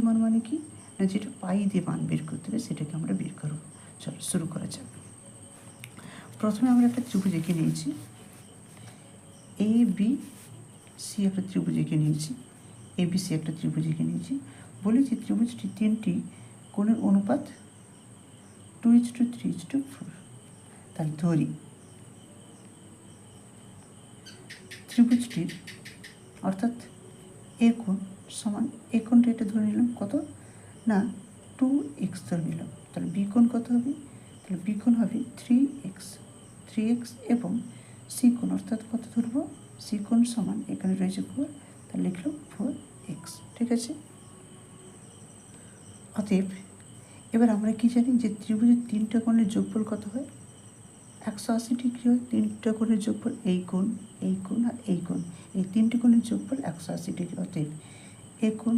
মান মানে কি না, যেটা পাই দিয়ে মান বের করতে হবে সেটাকে আমরা বের করব। চলো শুরু করা যাক। প্রথমে আমরা একটা ত্রিভুজ এঁকে নিয়েছি, এ বি সি একটা ত্রিভুজ এঁকে নিয়েছি, এ বি সি একটা ত্রিভুজ এঁকে নিয়েছি। বলেছি ত্রিভুজটি 3টি কোণের অনুপাত 2:3:4। তাহলে ধরি ত্রিভুজটির অর্থাৎ এ কোণ সমান, এ কোণটা এটা ধরে নিলাম কত না 2x ধরে নিলাম। তাহলে বি কোণ কত হবে, তাহলে বি কোণ হবে 3x এবং সি কোণ অর্থাৎ কত ধরবো, সি কোণ সমান এখানে রয়েছে 4, তাহলে লিখলাম 4x। ঠিক আছে। অতএব এবার আমরা কি জানি যে ত্রিভুজের 3টা কোণের যোগফল কত হয়, 180 ডিগ্রি হয়। 3টা কোণের যোগফল এই কোণ আর এই কোণ, এই 3টে কোণের যোগফল 180 ডিগ্রি। অতএব এ কোণ